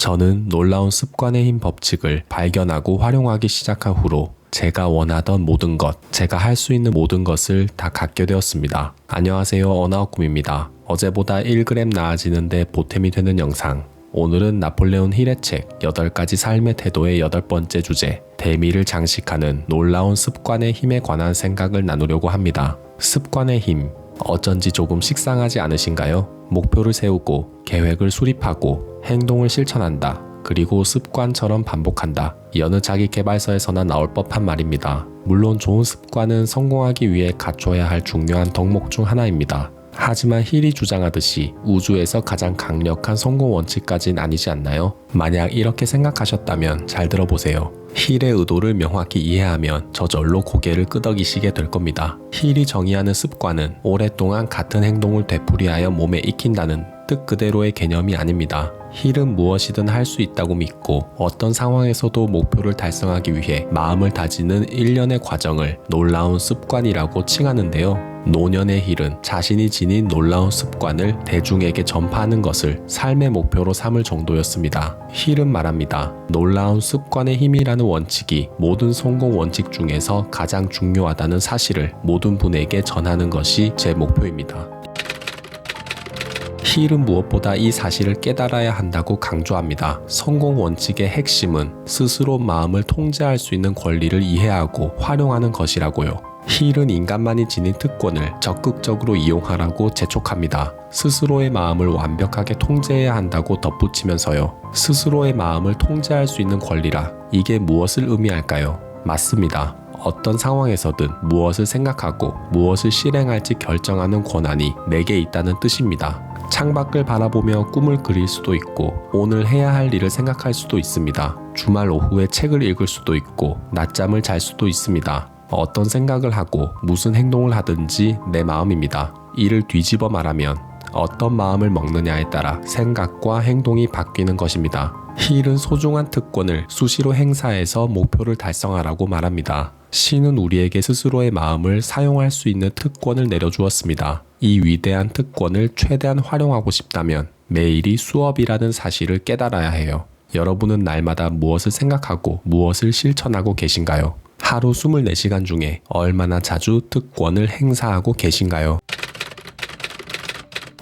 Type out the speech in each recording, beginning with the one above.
저는 놀라운 습관의 힘 법칙을 발견하고 활용하기 시작한 후로 제가 원하던 모든 것, 제가 할 수 있는 모든 것을 다 갖게 되었습니다. 안녕하세요, 언아웃꿈입니다. 어제보다 1g 나아지는데 보탬이 되는 영상. 오늘은 나폴레온 힐의 책 8가지 삶의 태도의 8번째 주제, 대미를 장식하는 놀라운 습관의 힘에 관한 생각을 나누려고 합니다. 습관의 힘, 어쩐지 조금 식상하지 않으신가요? 목표를 세우고 계획을 수립하고 행동을 실천한다. 그리고 습관처럼 반복한다. 여느 자기계발서에서나 나올 법한 말입니다. 물론 좋은 습관은 성공하기 위해 갖춰야 할 중요한 덕목 중 하나입니다. 하지만 힐이 주장하듯이 우주에서 가장 강력한 성공 원칙까진 아니지 않나요? 만약 이렇게 생각하셨다면 잘 들어보세요. 힐의 의도를 명확히 이해하면 저절로 고개를 끄덕이시게 될 겁니다. 힐이 정의하는 습관은 오랫동안 같은 행동을 되풀이하여 몸에 익힌다는 뜻 그대로의 개념이 아닙니다. 힐은 무엇이든 할 수 있다고 믿고 어떤 상황에서도 목표를 달성하기 위해 마음을 다지는 일련의 과정을 놀라운 습관이라고 칭하는데요. 노년의 힐은 자신이 지닌 놀라운 습관을 대중에게 전파하는 것을 삶의 목표로 삼을 정도였습니다. 힐은 말합니다. 놀라운 습관의 힘이라는 원칙이 모든 성공 원칙 중에서 가장 중요하다는 사실을 모든 분에게 전하는 것이 제 목표입니다. 힐은 무엇보다 이 사실을 깨달아야 한다고 강조합니다. 성공 원칙의 핵심은 스스로 마음을 통제할 수 있는 권리를 이해하고 활용하는 것이라고요. 힐은 인간만이 지닌 특권을 적극적으로 이용하라고 재촉합니다. 스스로의 마음을 완벽하게 통제해야 한다고 덧붙이면서요. 스스로의 마음을 통제할 수 있는 권리라, 이게 무엇을 의미할까요? 맞습니다. 어떤 상황에서든 무엇을 생각하고 무엇을 실행할지 결정하는 권한이 내게 있다는 뜻입니다. 창밖을 바라보며 꿈을 그릴 수도 있고 오늘 해야 할 일을 생각할 수도 있습니다. 주말 오후에 책을 읽을 수도 있고 낮잠을 잘 수도 있습니다. 어떤 생각을 하고 무슨 행동을 하든지 내 마음입니다. 이를 뒤집어 말하면 어떤 마음을 먹느냐에 따라 생각과 행동이 바뀌는 것입니다. 힐은 소중한 특권을 수시로 행사해서 목표를 달성하라고 말합니다. 신은 우리에게 스스로의 마음을 사용할 수 있는 특권을 내려주었습니다. 이 위대한 특권을 최대한 활용하고 싶다면 매일이 수업이라는 사실을 깨달아야 해요. 여러분은 날마다 무엇을 생각하고 무엇을 실천하고 계신가요? 하루 24시간 중에 얼마나 자주 특권을 행사하고 계신가요?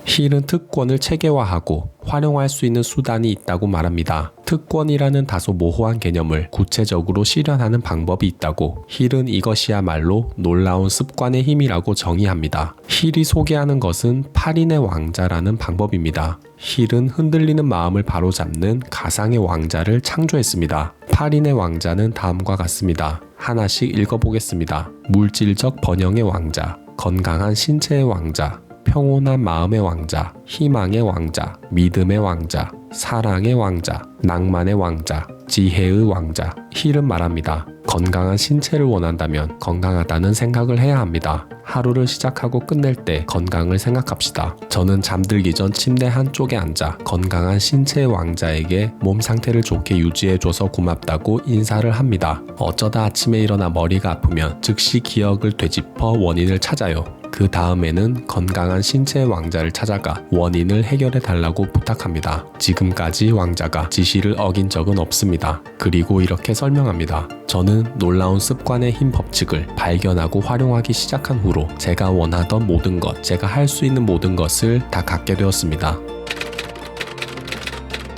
힐은 특권을 체계화하고 활용할 수 있는 수단이 있다고 말합니다. 특권이라는 다소 모호한 개념을 구체적으로 실현하는 방법이 있다고 힐은 이것이야말로 놀라운 습관의 힘이라고 정의합니다. 힐이 소개하는 것은 8인의 왕자라는 방법입니다. 힐은 흔들리는 마음을 바로잡는 가상의 왕자를 창조했습니다. 8인의 왕자는 다음과 같습니다. 하나씩 읽어보겠습니다. 물질적 번영의 왕자, 건강한 신체의 왕자, 평온한 마음의 왕자, 희망의 왕자, 믿음의 왕자, 사랑의 왕자, 낭만의 왕자, 지혜의 왕자. 힐은 말합니다. 건강한 신체를 원한다면 건강하다는 생각을 해야 합니다. 하루를 시작하고 끝낼 때 건강을 생각합시다. 저는 잠들기 전 침대 한쪽에 앉아 건강한 신체의 왕자에게 몸 상태를 좋게 유지해줘서 고맙다고 인사를 합니다. 어쩌다 아침에 일어나 머리가 아프면 즉시 기억을 되짚어 원인을 찾아요. 그 다음에는 건강한 신체의 왕자를 찾아가 원인을 해결해 달라고 부탁합니다. 지금까지 왕자가 지시를 어긴 적은 없습니다. 그리고 이렇게 설명합니다. 저는 놀라운 습관의 힘 법칙을 발견하고 활용하기 시작한 후로 제가 원하던 모든 것, 제가 할 수 있는 모든 것을 다 갖게 되었습니다.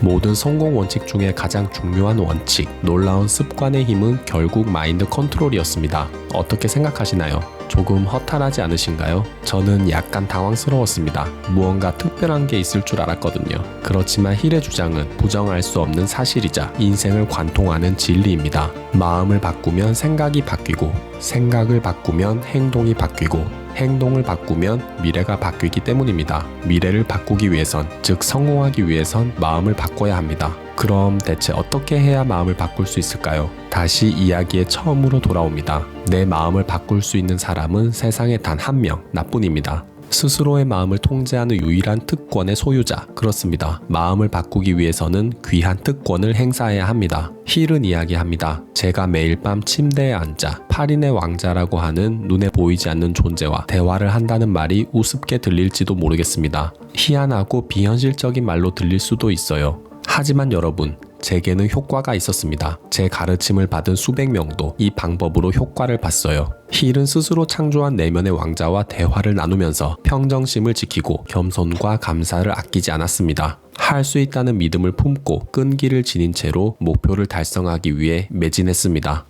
모든 성공 원칙 중에 가장 중요한 원칙, 놀라운 습관의 힘은 결국 마인드 컨트롤이었습니다. 어떻게 생각하시나요? 조금 허탈하지 않으신가요? 저는 약간 당황스러웠습니다. 무언가 특별한 게 있을 줄 알았거든요. 그렇지만 힐의 주장은 부정할 수 없는 사실이자 인생을 관통하는 진리입니다. 마음을 바꾸면 생각이 바뀌고, 생각을 바꾸면 행동이 바뀌고, 행동을 바꾸면 미래가 바뀌기 때문입니다. 미래를 바꾸기 위해선, 즉 성공하기 위해선 마음을 바꿔야 합니다. 그럼 대체 어떻게 해야 마음을 바꿀 수 있을까요? 다시 이야기의 처음으로 돌아옵니다. 내 마음을 바꿀 수 있는 사람은 세상에 단 한 명, 나뿐입니다. 스스로의 마음을 통제하는 유일한 특권의 소유자, 그렇습니다. 마음을 바꾸기 위해서는 귀한 특권을 행사해야 합니다. 힐은 이야기합니다. 제가 매일 밤 침대에 앉아 8인의 왕자라고 하는 눈에 보이지 않는 존재와 대화를 한다는 말이 우습게 들릴지도 모르겠습니다. 희한하고 비현실적인 말로 들릴 수도 있어요. 하지만 여러분, 제게는 효과가 있었습니다. 제 가르침을 받은 수백 명도 이 방법으로 효과를 봤어요. 힐은 스스로 창조한 내면의 왕자와 대화를 나누면서 평정심을 지키고 겸손과 감사를 아끼지 않았습니다. 할 수 있다는 믿음을 품고 끈기를 지닌 채로 목표를 달성하기 위해 매진했습니다.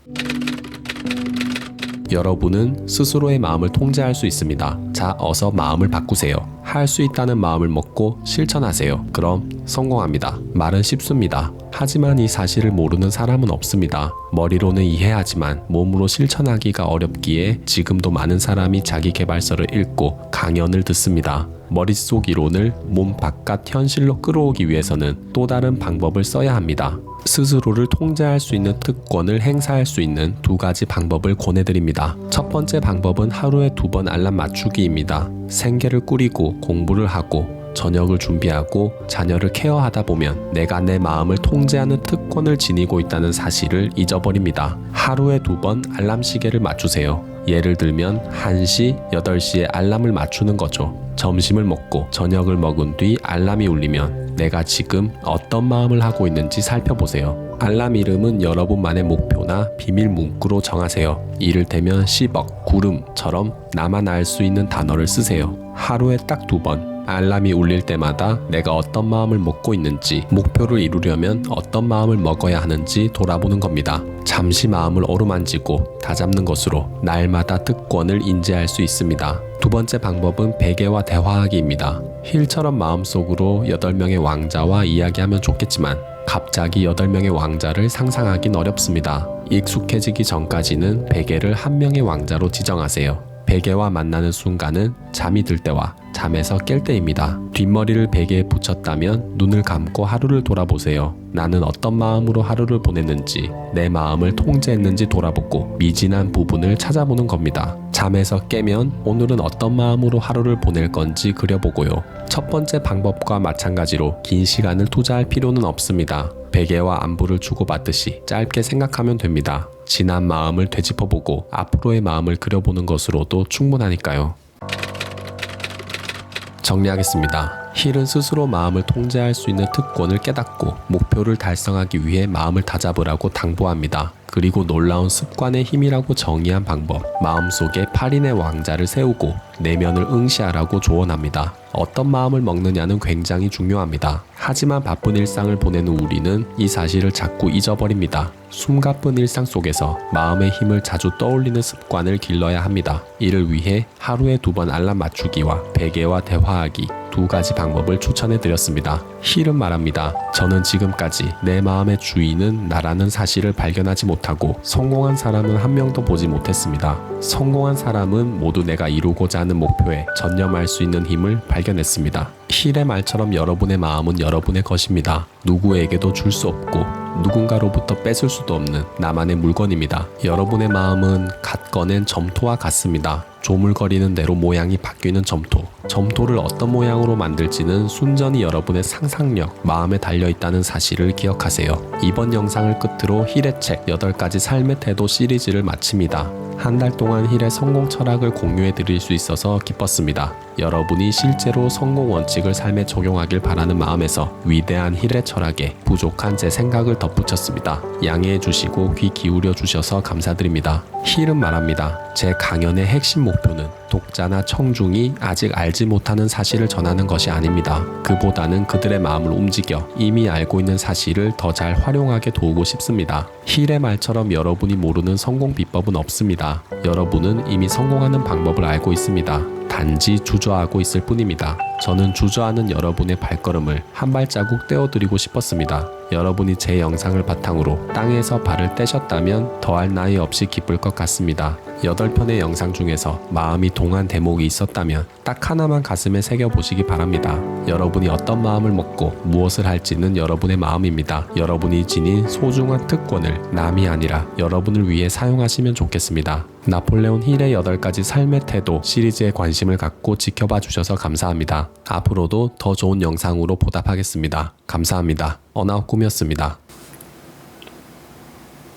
여러분은 스스로의 마음을 통제할 수 있습니다. 자, 어서 마음을 바꾸세요. 할 수 있다는 마음을 먹고 실천하세요. 그럼 성공합니다. 말은 쉽습니다. 하지만 이 사실을 모르는 사람은 없습니다. 머리로는 이해하지만 몸으로 실천하기가 어렵기에 지금도 많은 사람이 자기 개발서를 읽고 강연을 듣습니다. 머릿속 이론을 몸 바깥 현실로 끌어오기 위해서는 또 다른 방법을 써야 합니다. 스스로를 통제할 수 있는 특권을 행사할 수 있는 두 가지 방법을 권해드립니다. 첫 번째 방법은 하루에 2번 알람 맞추기입니다. 생계를 꾸리고 공부를 하고 저녁을 준비하고 자녀를 케어하다 보면 내가 내 마음을 통제하는 특권을 지니고 있다는 사실을 잊어버립니다. 하루에 2번 알람 시계를 맞추세요. 예를 들면 1시, 8시에 알람을 맞추는 거죠. 점심을 먹고 저녁을 먹은 뒤 알람이 울리면 내가 지금 어떤 마음을 하고 있는지 살펴보세요. 알람 이름은 여러분만의 목표나 비밀 문구로 정하세요. 이를테면 10억, 구름처럼 나만 알 수 있는 단어를 쓰세요. 하루에 딱 2번 알람이 울릴 때마다 내가 어떤 마음을 먹고 있는지, 목표를 이루려면 어떤 마음을 먹어야 하는지 돌아보는 겁니다. 잠시 마음을 어루만지고 다잡는 것으로 날마다 특권을 인지할 수 있습니다. 두 번째 방법은 베개와 대화하기입니다. 힐처럼 마음속으로 8명의 왕자와 이야기하면 좋겠지만 갑자기 8명의 왕자를 상상하긴 어렵습니다. 익숙해지기 전까지는 베개를 1명의 왕자로 지정하세요. 베개와 만나는 순간은 잠이 들 때와 잠에서 깰 때입니다. 뒷머리를 베개에 붙였다면 눈을 감고 하루를 돌아보세요. 나는 어떤 마음으로 하루를 보냈는지, 내 마음을 통제했는지 돌아보고 미진한 부분을 찾아보는 겁니다. 잠에서 깨면 오늘은 어떤 마음으로 하루를 보낼 건지 그려보고요. 첫 번째 방법과 마찬가지로 긴 시간을 투자할 필요는 없습니다. 베개와 안부를 주고받듯이 짧게 생각하면 됩니다. 지난 마음을 되짚어보고 앞으로의 마음을 그려보는 것으로도 충분하니까요. 정리하겠습니다. 힐은 스스로 마음을 통제할 수 있는 특권을 깨닫고 목표를 달성하기 위해 마음을 다잡으라고 당부합니다. 그리고 놀라운 습관의 힘이라고 정의한 방법, 마음속에 8인의 왕자를 세우고 내면을 응시하라고 조언합니다. 어떤 마음을 먹느냐는 굉장히 중요합니다. 하지만 바쁜 일상을 보내는 우리는 이 사실을 자꾸 잊어버립니다. 숨가쁜 일상 속에서 마음의 힘을 자주 떠올리는 습관을 길러야 합니다. 이를 위해 하루에 2번 알람 맞추기와 베개와 대화하기 두 가지 방법을 추천해 드렸습니다. 힐은 말합니다. 저는 지금까지 내 마음의 주인은 나라는 사실을 발견하지 못하고 성공한 사람은 한 명도 보지 못했습니다. 성공한 사람은 모두 내가 이루고자 하는 목표에 전념할 수 있는 힘을 발견했습니다. 힐의 말처럼 여러분의 마음은 여러분의 것입니다. 누구에게도 줄 수 없고 누군가로부터 뺏을 수도 없는 나만의 물건입니다. 여러분의 마음은 갓 꺼낸 점토와 같습니다. 조물거리는 대로 모양이 바뀌는 점토. 점토를 어떤 모양으로 만들지는 순전히 여러분의 상상력, 마음에 달려있다는 사실을 기억하세요. 이번 영상을 끝으로 힐의 책 8가지 삶의 태도 시리즈를 마칩니다. 한 달 동안 힐의 성공 철학을 공유해 드릴 수 있어서 기뻤습니다. 여러분이 실제로 성공 원칙을 삶에 적용하길 바라는 마음에서 위대한 힐의 철학에 부족한 제 생각을 덧붙였습니다. 양해해 주시고 귀 기울여 주셔서 감사드립니다. 힐은 말합니다. 제 강연의 핵심 목표는 독자나 청중이 아직 알지 못하는 사실을 전하는 것이 아닙니다. 그보다는 그들의 마음을 움직여 이미 알고 있는 사실을 더 잘 활용하게 도우고 싶습니다. 힐의 말처럼 여러분이 모르는 성공 비법은 없습니다. 여러분은 이미 성공하는 방법을 알고 있습니다. 단지 주저하고 있을 뿐입니다. 저는 주저하는 여러분의 발걸음을 한 발자국 떼어드리고 싶었습니다. 여러분이 제 영상을 바탕으로 땅에서 발을 떼셨다면 더할 나위 없이 기쁠 것 같습니다. 8편의 영상 중에서 마음이 동한 대목이 있었다면 딱 하나만 가슴에 새겨보시기 바랍니다. 여러분이 어떤 마음을 먹고 무엇을 할지는 여러분의 마음입니다. 여러분이 지닌 소중한 특권을 남이 아니라 여러분을 위해 사용하시면 좋겠습니다. 나폴레온 힐의 8가지 삶의 태도 시리즈에 관심을 갖고 지켜봐 주셔서 감사합니다. 앞으로도 더 좋은 영상으로 보답하겠습니다. 감사합니다. 어나웃 꿈이었습니다.